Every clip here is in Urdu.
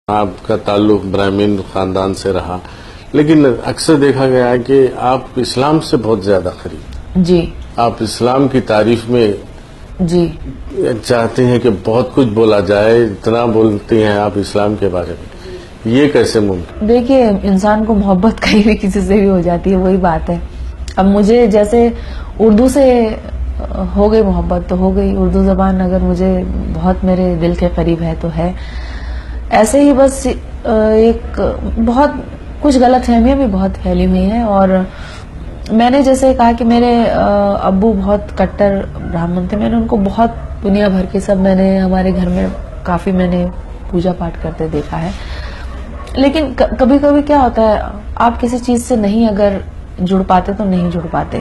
آپ کا تعلق برہمن خاندان سے رہا، لیکن اکثر دیکھا گیا ہے کہ آپ اسلام سے بہت زیادہ قریب، جی آپ اسلام کی تعریف میں جی چاہتے ہیں کہ بہت کچھ بولا جائے، اتنا بولتے ہیں آپ اسلام کے بارے میں، یہ کیسے ممکن؟ دیکھیے انسان کو محبت کہیں بھی کسی سے بھی ہو جاتی ہے، وہی بات ہے. اب مجھے جیسے اردو سے ہو گئی محبت تو ہو گئی، اردو زبان اگر مجھے بہت میرے دل کے قریب ہے تو ہے. ایسے ہی بس ایک بہت کچھ غلط فہمیاں بھی بہت پھیلی ہوئی ہیں. اور میں نے جیسے کہا کہ میرے ابو بہت کٹر برہمن تھے، میں نے ان کو بہت دنیا بھر کی سب میں نے ہمارے گھر میں کافی میں نے پوجا پاٹ کرتے دیکھا ہے. لیکن کبھی کبھی کیا ہوتا ہے، آپ کسی چیز سے نہیں اگر جڑ پاتے تو نہیں جڑ پاتے.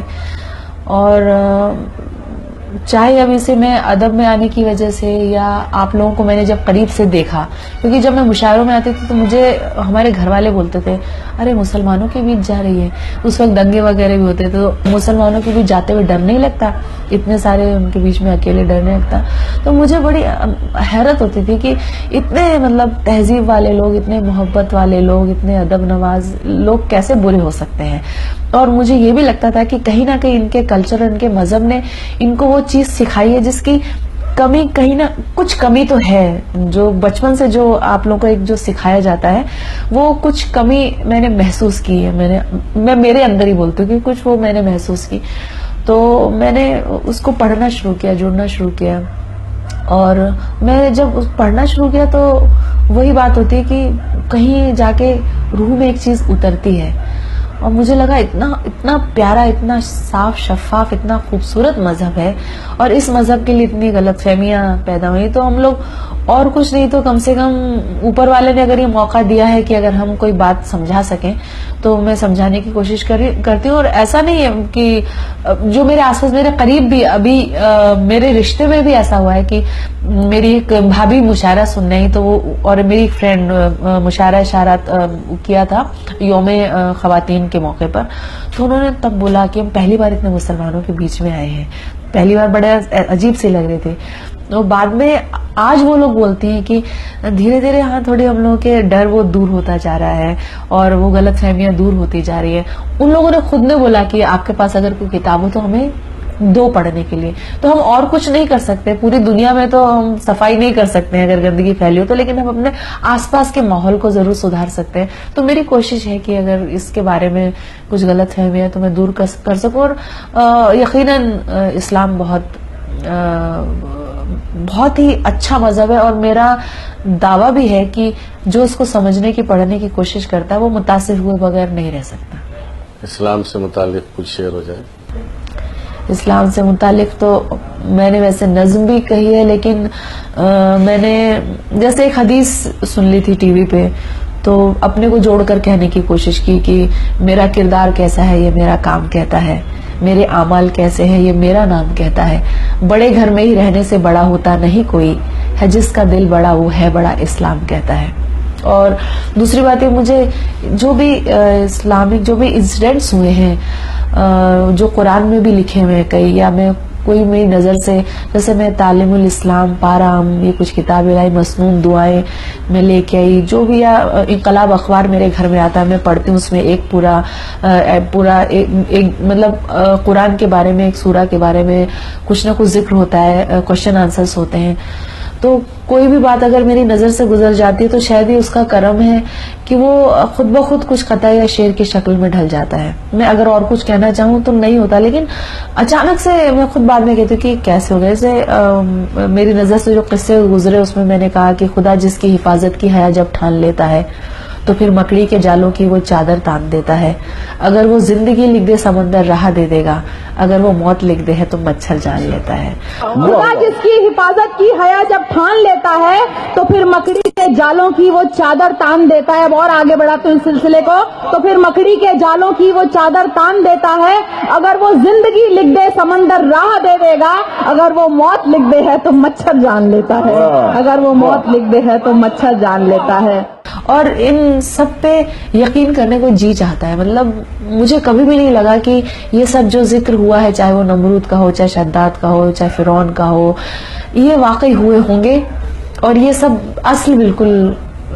اور چاہے اب اسے میں ادب میں آنے کی وجہ سے یا آپ لوگوں کو میں نے جب قریب سے دیکھا، کیونکہ جب میں مشاعروں میں آتی تھی تو مجھے ہمارے گھر والے بولتے تھے ارے مسلمانوں کے بیچ جا رہی ہے. اس وقت دنگے وغیرہ بھی ہوتے تھے، تو مسلمانوں کے بیچ جاتے ہوئے ڈر نہیں لگتا، اتنے سارے ان کے بیچ میں اکیلے ڈر نہیں لگتا. تو مجھے بڑی حیرت ہوتی تھی کہ اتنے مطلب تہذیب والے لوگ، اتنے محبت والے لوگ، اتنے ادب نواز لوگ کیسے برے ہو سکتے ہیں. اور مجھے یہ بھی لگتا تھا کہ کہیں نہ کہیں ان کے کلچر، ان کے مذہب نے ان کو وہ چیز سکھائی ہے جس کی کمی کہیں نہ کچھ کمی تو ہے. جو بچپن سے جو آپ لوگوں کو ایک جو سکھایا جاتا ہے وہ کچھ کمی میں نے محسوس کی ہے. میں میرے اندر ہی بولتی ہوں کہ کچھ وہ میں نے محسوس کی. تو میں نے اس کو پڑھنا شروع کیا، جڑنا شروع کیا. اور میں جب پڑھنا شروع کیا تو وہی بات ہوتی ہے کہ کہیں جا کے روح میں ایک چیز اترتی ہے. اور مجھے لگا اتنا پیارا، اتنا صاف شفاف، اتنا خوبصورت مذہب ہے، اور اس مذہب کے لیے اتنی غلط فہمیاں پیدا ہوئی. تو ہم لوگ اور کچھ نہیں تو کم سے کم اوپر والے نے اگر یہ موقع دیا ہے کہ اگر ہم کوئی بات سمجھا سکیں تو میں سمجھانے کی کوشش کرتی ہوں. اور ایسا نہیں ہے کہ جو میرے آس پاس میرے قریب بھی ابھی میرے رشتے میں بھی ایسا ہوا ہے کہ میری ایک بھابھی مشاعرہ سن رہی تو وہ، اور میری ایک فرینڈ مشاعرہ اشارات کیا تھا یوم خواتین کے موقع پر، تو انہوں نے تب بولا کہ ہم پہلی بار اتنے مسلمانوں کے بیچ میں آئے ہیں. پہلی بار بڑے عجیب سے لگ رہے تھے. تو بعد میں آج وہ لوگ بولتے ہیں کہ دھیرے دھیرے ہاں تھوڑی ہم لوگوں کے ڈر وہ دور ہوتا جا رہا ہے اور وہ غلط فہمیاں دور ہوتی جا رہی ہے. ان لوگوں نے خود نے بولا کہ آپ کے پاس اگر کوئی کتاب ہو تو ہمیں دو پڑھنے کے لیے. تو ہم اور کچھ نہیں کر سکتے، پوری دنیا میں تو ہم صفائی نہیں کر سکتے ہیں اگر گندگی پھیلی ہو تو، لیکن ہم اپنے آس پاس کے ماحول کو ضرور سدھار سکتے ہیں. تو میری کوشش ہے کہ اگر اس کے بارے میں کچھ غلط فہمی ہے تو میں دور کر سکوں. اور یقیناً اسلام بہت ہی اچھا مذہب ہے، اور میرا دعویٰ بھی ہے کہ جو اس کو سمجھنے کی، پڑھنے کی کوشش کرتا ہے وہ متاثر ہوئے بغیر نہیں رہ سکتا. اسلام سے متعلق کچھ شعر ہو جائے. اسلام سے متعلق تو میں نے ویسے نظم بھی کہی ہے، لیکن میں نے جیسے ایک حدیث سن لی تھی ٹی وی پہ تو اپنے کو جوڑ کر کہنے کی کوشش کی کہ میرا کردار کیسا ہے یہ میرا کام کہتا ہے، میرے اعمال کیسے ہیں یہ میرا نام کہتا ہے. بڑے گھر میں ہی رہنے سے بڑا ہوتا نہیں کوئی، ہے جس کا دل بڑا وہ ہے بڑا اسلام کہتا ہے. اور دوسری بات ہے، مجھے جو بھی اسلامک جو بھی انسیڈنٹس ہوئے ہیں جو قرآن میں بھی لکھے ہوئے کئی، یا میں کوئی میری نظر سے، جیسے میں تعلیم الاسلام پارام یہ کچھ کتابیں لائی، مسنون دعائیں میں لے کے آئی، جو بھی یا انقلاب اخبار میرے گھر میں آتا ہے میں پڑھتی ہوں، اس میں ایک پورا مطلب قرآن کے بارے میں، ایک سورہ کے بارے میں کچھ نہ کچھ ذکر ہوتا ہے، کوشچن آنسرز ہوتے ہیں. تو کوئی بھی بات اگر میری نظر سے گزر جاتی ہے تو شاید ہی اس کا کرم ہے کہ وہ خود بخود کچھ قطعہ یا شعر کی شکل میں ڈھل جاتا ہے. میں اگر اور کچھ کہنا چاہوں تو نہیں ہوتا، لیکن اچانک سے میں خود بعد میں کہتی ہوں کہ کیسے ہو گئے. جیسے میری نظر سے جو قصے گزرے اس میں نے کہا کہ خدا جس کی حفاظت کی حیا جب ٹھان لیتا ہے تو پھر مکڑی کے جالوں کی وہ چادر تان دیتا ہے. اگر وہ زندگی لکھ دے سمندر راہ دے دے گا، اگر وہ موت لکھ دے ہے تو مچھر جان لیتا ہے. خدا جس کی حفاظت کی حیا جب ٹھان لیتا ہے تو پھر مکڑی کے جالوں کی وہ چادر تان دیتا ہے. اب اور آگے بڑھاتے ہیں اس سلسلے کو، تو پھر مکڑی کے جالوں کی وہ چادر تان دیتا ہے. اگر وہ زندگی لکھ دے سمندر راہ دے دے گا، اگر وہ موت لکھ دے ہے تو مچھر جان لیتا ہے. اگر وہ موت لکھ دے ہے تو مچھر جان لیتا ہے. اور ان سب پہ یقین کرنے کو جی چاہتا ہے. مطلب مجھے کبھی بھی نہیں لگا کہ یہ سب جو ذکر ہوا ہے، چاہے وہ نمرود کا ہو، چاہے شداد کا ہو، چاہے فرعون کا ہو، یہ واقعی ہوئے ہوں گے، اور یہ سب اصل بالکل